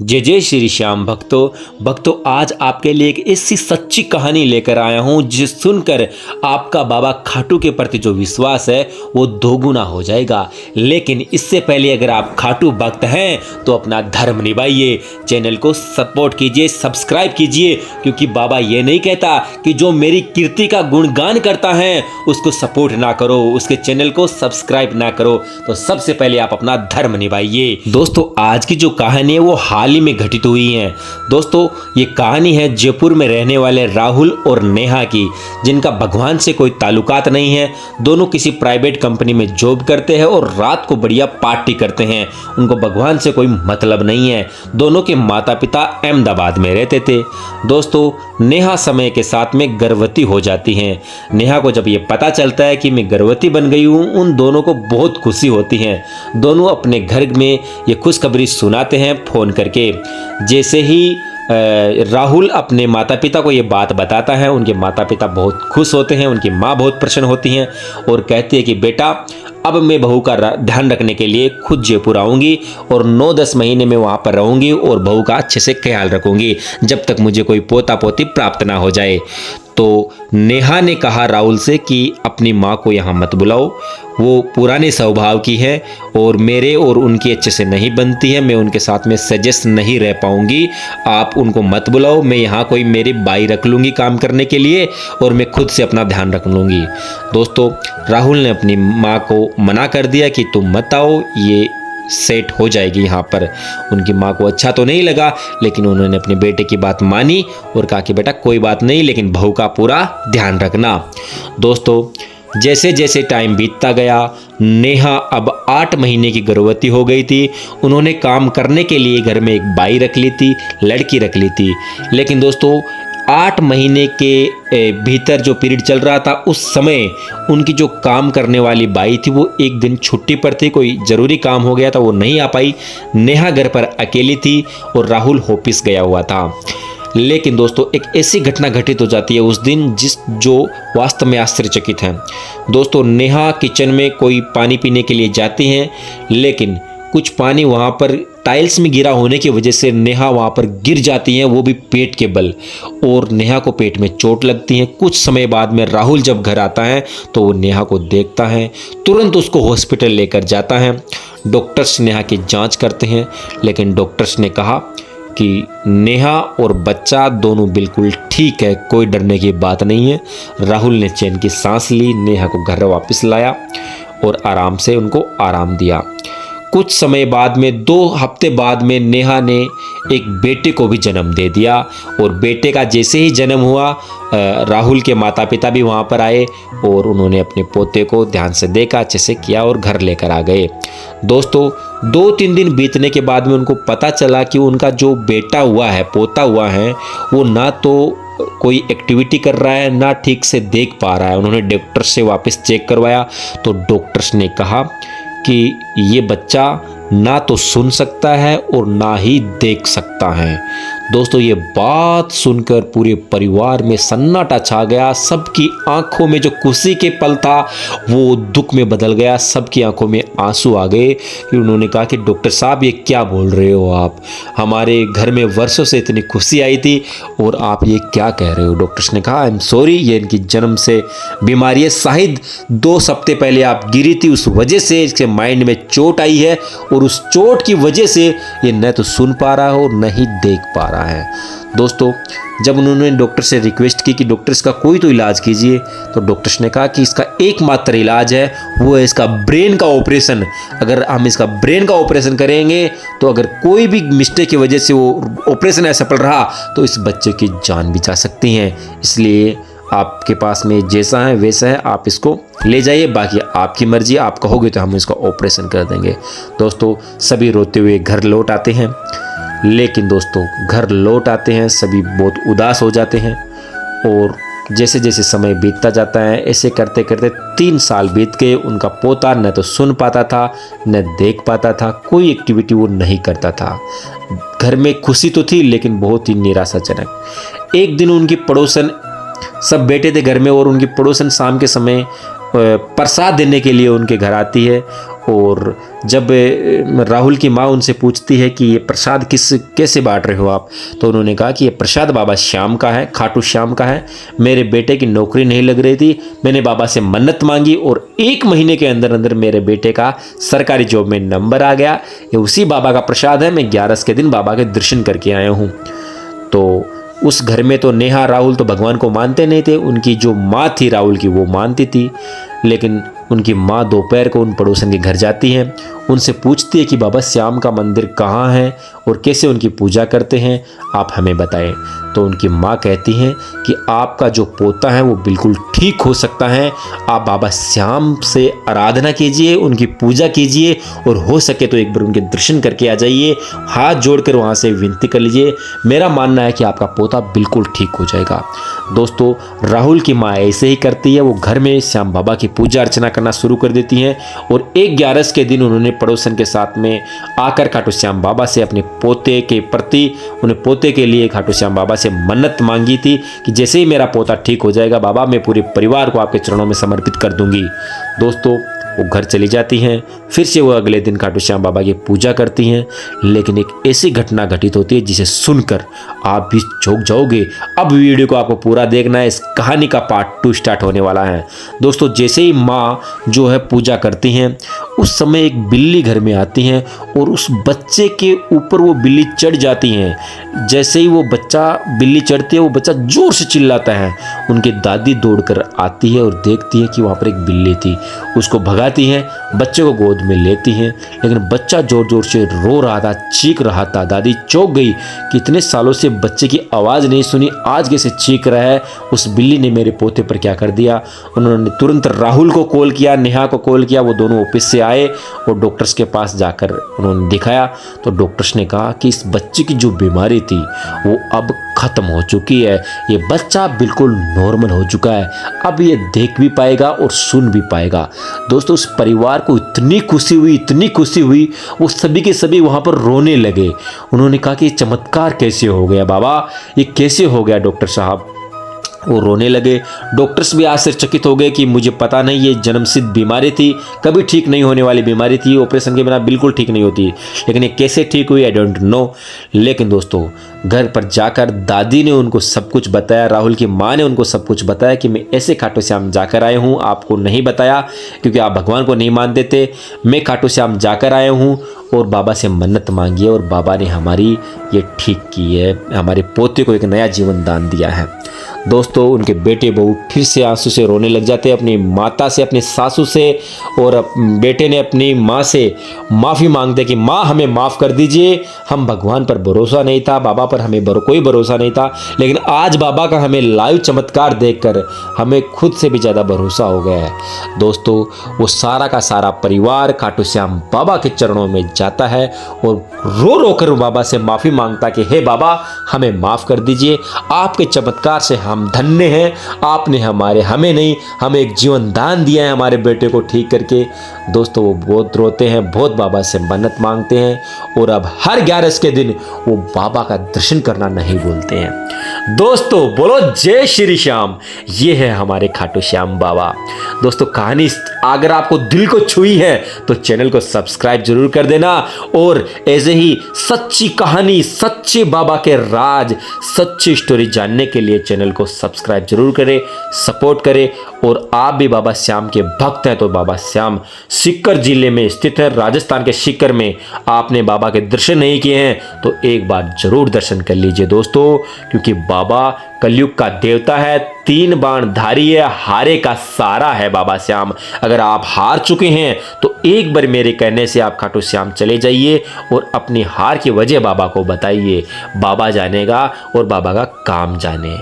जय जय श्री श्याम भक्तों आज आपके लिए एक ऐसी सच्ची कहानी लेकर आया हूं जिस सुनकर आपका बाबा खाटू के प्रति जो विश्वास है वो दोगुना हो जाएगा। लेकिन इससे पहले अगर आप खाटू भक्त हैं तो अपना धर्म निभाइए, चैनल को सपोर्ट कीजिए, सब्सक्राइब कीजिए, क्योंकि बाबा ये नहीं कहता कि जो मेरी कीर्ति का गुणगान करता है उसको सपोर्ट ना करो, उसके चैनल को सब्सक्राइब ना करो। तो सबसे पहले आप अपना धर्म निभाइए। दोस्तों आज की जो कहानी है वो हाल ही में घटित हुई है। दोस्तों ये कहानी है जयपुर में रहने वाले राहुल और नेहा की, जिनका भगवान से कोई ताल्लुकात नहीं है। दोनों किसी प्राइवेट कंपनी में जॉब करते हैं और रात को बढ़िया पार्टी करते हैं। उनको भगवान से कोई मतलब नहीं है। दोनों के माता पिता अहमदाबाद में रहते थे। दोस्तों नेहा समय के साथ में गर्भवती हो जाती हैं। नेहा को जब ये पता चलता है कि मैं गर्भवती बन गई हूँ, उन दोनों को बहुत खुशी होती है। दोनों अपने घर में ये खुशखबरी सुनाते हैं फ़ोन करके। जैसे ही राहुल अपने माता पिता को ये बात बताता है, उनके माता पिता बहुत खुश होते हैं, उनकी माँ बहुत प्रसन्न होती हैं और कहती है कि बेटा अब मैं बहू का ध्यान रखने के लिए खुद जयपुर आऊँगी और 9-10 महीने में वहाँ पर रहूँगी और बहू का अच्छे से ख्याल रखूँगी जब तक मुझे कोई पोता पोती प्राप्त ना हो जाए। तो नेहा ने कहा राहुल से कि अपनी माँ को यहाँ मत बुलाओ, वो पुराने स्वभाव की है और मेरे और उनकी अच्छे से नहीं बनती है, मैं उनके साथ में सजेस्ट नहीं रह पाऊँगी, आप उनको मत बुलाओ, मैं यहाँ कोई मेरी बाई रख लूँगी काम करने के लिए और मैं खुद से अपना ध्यान रख लूँगी। दोस्तों राहुल ने अपनी माँ को मना कर दिया कि तुम मत आओ, ये सेट हो जाएगी यहाँ पर। उनकी माँ को अच्छा तो नहीं लगा, लेकिन उन्होंने अपने बेटे की बात मानी और कहा कि बेटा कोई बात नहीं, लेकिन बहू का पूरा ध्यान रखना। दोस्तों जैसे जैसे टाइम बीतता गया, नेहा अब 8 महीने की गर्भवती हो गई थी। उन्होंने काम करने के लिए घर में एक बाई रख ली थी, लड़की रख ली थी। लेकिन दोस्तों 8 महीने के भीतर जो पीरियड चल रहा था उस समय उनकी जो काम करने वाली बाई थी वो एक दिन छुट्टी पर थी, कोई ज़रूरी काम हो गया था, वो नहीं आ पाई। नेहा घर पर अकेली थी और राहुल ऑफिस गया हुआ था। लेकिन दोस्तों एक ऐसी घटना घटित हो जाती है उस दिन जो वास्तव में आश्चर्यचकित है। दोस्तों नेहा किचन में कोई पानी पीने के लिए जाती हैं, लेकिन कुछ पानी वहाँ पर टाइल्स में गिरा होने की वजह से नेहा वहाँ पर गिर जाती हैं, वो भी पेट के बल, और नेहा को पेट में चोट लगती है। कुछ समय बाद में राहुल जब घर आता है तो वो नेहा को देखता है, तुरंत उसको हॉस्पिटल लेकर जाता है। डॉक्टर्स नेहा की जांच करते हैं, लेकिन डॉक्टर्स ने कहा कि नेहा और बच्चा दोनों बिल्कुल ठीक है, कोई डरने की बात नहीं है। राहुल ने चैन की सांस ली, नेहा को घर वापस लाया और आराम से उनको आराम दिया। कुछ समय बाद में 2 हफ्ते बाद में नेहा ने एक बेटे को भी जन्म दे दिया और बेटे का जैसे ही जन्म हुआ राहुल के माता पिता भी वहाँ पर आए और उन्होंने अपने पोते को ध्यान से देखा, अच्छे से किया और घर लेकर आ गए। दोस्तों 2-3 दिन बीतने के बाद में उनको पता चला कि उनका जो बेटा हुआ है, पोता हुआ है, वो ना तो कोई एक्टिविटी कर रहा है ना ठीक से देख पा रहा है। उन्होंने डॉक्टर से वापस चेक करवाया तो डॉक्टर्स ने कहा कि ये बच्चा ना तो सुन सकता है और ना ही देख सकता है। दोस्तों ये बात सुनकर पूरे परिवार में सन्नाटा छा गया। सबकी आंखों में जो खुशी के पल था वो दुख में बदल गया। सबकी आंखों में आंसू आ गए कि उन्होंने कहा कि डॉक्टर साहब ये क्या बोल रहे हो आप, हमारे घर में वर्षों से इतनी खुशी आई थी और आप ये क्या कह रहे हो। डॉक्टर्स ने कहा आई एम सॉरी, ये इनकी जन्म से बीमारी है, शायद 2 हफ्ते पहले आप गिरी थी, उस वजह से इसके माइंड में चोट आई है और उस चोट की वजह से ये न तो सुन पा रहा है और न ही देख पा रहा है। दोस्तों जब उन्होंने डॉक्टर से रिक्वेस्ट की कि डॉक्टर इसका कोई तो इलाज कीजिए, तो डॉक्टर्स ने कहा कि इसका एकमात्र इलाज है वो है इसका ब्रेन का ऑपरेशन। अगर हम इसका ब्रेन का ऑपरेशन करेंगे तो अगर कोई भी मिस्टेक की वजह से वो ऑपरेशन असफल रहा तो इस बच्चे की जान भी जा सकती है। इसलिए आपके पास में जैसा है वैसा है, आप इसको ले जाइए, बाकी आपकी मर्जी, आप कहोगे तो हम इसका ऑपरेशन कर देंगे। दोस्तों सभी रोते हुए घर लौट आते हैं। लेकिन दोस्तों घर लौट आते हैं सभी बहुत उदास हो जाते हैं और जैसे जैसे समय बीतता जाता है ऐसे करते करते 3 साल बीत गए। उनका पोता न तो सुन पाता था न देख पाता था, कोई एक्टिविटी वो नहीं करता था। घर में खुशी तो थी लेकिन बहुत ही निराशाजनक। एक दिन उनकी पड़ोसन सब बैठे थे घर में और उनकी पड़ोसन शाम के समय प्रसाद देने के लिए उनके घर आती है और जब राहुल की माँ उनसे पूछती है कि ये प्रसाद कैसे बांट रहे हो आप, तो उन्होंने कहा कि ये प्रसाद बाबा श्याम का है, खाटू श्याम का है। मेरे बेटे की नौकरी नहीं लग रही थी, मैंने बाबा से मन्नत मांगी और 1 महीने के अंदर अंदर मेरे बेटे का सरकारी जॉब में नंबर आ गया। ये उसी बाबा का प्रसाद है, मैं 11 के दिन बाबा के दर्शन करके आया हूँ। तो उस घर में तो नेहा राहुल तो भगवान को मानते नहीं थे, उनकी जो माँ थी राहुल की वो मानती थी। लेकिन उनकी माँ दोपहर को उन पड़ोसन के घर जाती हैं, उनसे पूछती है कि बाबा श्याम का मंदिर कहाँ है और कैसे उनकी पूजा करते हैं, आप हमें बताएं। तो उनकी माँ कहती हैं कि आपका जो पोता है वो बिल्कुल ठीक हो सकता है, आप बाबा श्याम से आराधना कीजिए, उनकी पूजा कीजिए और हो सके तो एक बार उनके दर्शन करके आ जाइए, हाथ जोड़कर वहाँ से विनती कर लीजिए। मेरा मानना है कि आपका पोता बिल्कुल ठीक हो जाएगा। दोस्तों, राहुल की माँ ऐसे ही करती है, वो घर में श्याम बाबा की पूजा अर्चना करना शुरू कर देती हैं और 11 के दिन उन्होंने पड़ोसन के साथ में आकर खाटू श्याम बाबा से अपने पोते के प्रति, उन्हें पोते के लिए खाटू श्याम बाबा से मन्नत मांगी थी कि जैसे ही मेरा पोता ठीक हो जाएगा बाबा, मैं पूरे परिवार को आपके चरणों में समर्पित कर दूंगी। दोस्तों, वो घर चली जाती हैं, फिर से वो अगले दिन खाटू श्याम बाबा की पूजा करती हैं। लेकिन एक ऐसी घटना घटित होती है जिसे सुनकर आप भी चौंक जाओगे। अब वीडियो को आपको पूरा देखना है, इस कहानी का पार्ट 2 स्टार्ट होने वाला है। दोस्तों, जैसे ही माँ जो है पूजा करती हैं, उस समय एक बिल्ली घर में आती हैं और उस बच्चे के ऊपर वो बिल्ली चढ़ जाती हैं। जैसे ही वो बच्चा बिल्ली चढ़ती है, वो बच्चा जोर से चिल्लाता है। उनकी दादी दौड़कर आती है और देखती है कि वहाँ पर एक बिल्ली थी, उसको भगाती हैं, बच्चे को गोद में लेती हैं। लेकिन बच्चा जोर जोर से रो रहा था, चीख रहा था। दादी चौंक गई कि इतने सालों से बच्चे की आवाज़ नहीं सुनी, आज कैसे चीख रहा है, उस बिल्ली ने मेरे पोते पर क्या कर दिया। उन्होंने तुरंत राहुल को कॉल किया, नेहा को कॉल किया, वो दोनों ऑफिस से आए और डॉक्टर्स के पास जाकर उन्होंने दिखाया। तो डॉक्टर्स ने कहा कि इस बच्चे की जो बीमारी थी वो अब खत्म हो चुकी है, ये बच्चा बिल्कुल नॉर्मल हो चुका है, अब ये देख भी पाएगा और सुन भी पाएगा। दोस्तों, उस परिवार को इतनी खुशी हुई, वो सभी के सभी वहाँ पर रोने लगे। उन्होंने कहा कि ये चमत्कार कैसे हो गया बाबा, ये कैसे हो गया डॉक्टर साहब। वो रोने लगे। डॉक्टर्स भी आश्चर्यचकित हो गए कि मुझे पता नहीं, ये जन्मसिद्ध बीमारी थी, कभी ठीक नहीं होने वाली बीमारी थी, ऑपरेशन के बिना बिल्कुल ठीक नहीं होती, लेकिन ये कैसे ठीक हुई आई डोंट नो। लेकिन दोस्तों, घर पर जाकर दादी ने उनको सब कुछ बताया, राहुल की माँ ने उनको सब कुछ बताया कि मैं ऐसे खाटू श्याम जाकर आया हूँ, आपको नहीं बताया क्योंकि आप भगवान को नहीं मानते थे। मैं खाटू श्याम जाकर आया हूँ और बाबा से मन्नत मांगी है और बाबा ने हमारी ये ठीक की है, हमारे पोते को एक नया जीवन दान दिया है। दोस्तों, उनके बेटे बहू फिर से आंसू से रोने लग जाते हैं, अपनी माता से, अपनी सासू से, और बेटे ने अपनी माँ से माफ़ी मांगते कि माँ हमें माफ़ कर दीजिए, हम भगवान पर भरोसा नहीं था, बाबा पर हमें कोई भरोसा नहीं था, लेकिन आज बाबा का हमें लाइव चमत्कार देखकर हमें खुद से भी ज़्यादा भरोसा हो गया है। दोस्तों, वो सारा का सारा परिवार खाटू श्याम बाबा के चरणों में जाता है और रो रो कर बाबा से माफ़ी मांगता कि हे बाबा, हमें माफ़ कर दीजिए, आपके चमत्कार से हम धन्य हैं, आपने हमें नहीं, हमें एक जीवन दान दिया है हमारे बेटे को ठीक करके। दोस्तों, वो बहुत रोते हैं, बहुत बाबा से मन्नत मांगते हैं और अब हर 11 के दिन वो बाबा का दर्शन करना नहीं भूलते हैं। दोस्तों, बोलो जय श्री श्याम, ये है हमारे खाटू श्याम बाबा। दोस्तों, कहानी अगर आपको दिल को छुई है तो चैनल को सब्सक्राइब जरूर कर देना और ऐसे ही सच्ची कहानी, सच्चे बाबा के राज, सच्ची स्टोरी जानने के लिए चैनल को सब्सक्राइब जरूर करें, सपोर्ट करें। और आप भी बाबा श्याम के भक्त हैं तो बाबा श्याम सीकर जिले में स्थित है, राजस्थान के सीकर में। आपने बाबा के दर्शन नहीं किए हैं तो एक बार जरूर दर्शन कर लीजिए दोस्तों, क्योंकि बाबा कलयुग का देवता है, 3 बाण धारी है, हारे का सारा है बाबा श्याम। अगर आप हार चुके हैं तो एक बार मेरे कहने से आप खाटू श्याम चले जाइए और अपनी हार की वजह बाबा को बताइए, बाबा जानेगा और बाबा का काम जाने।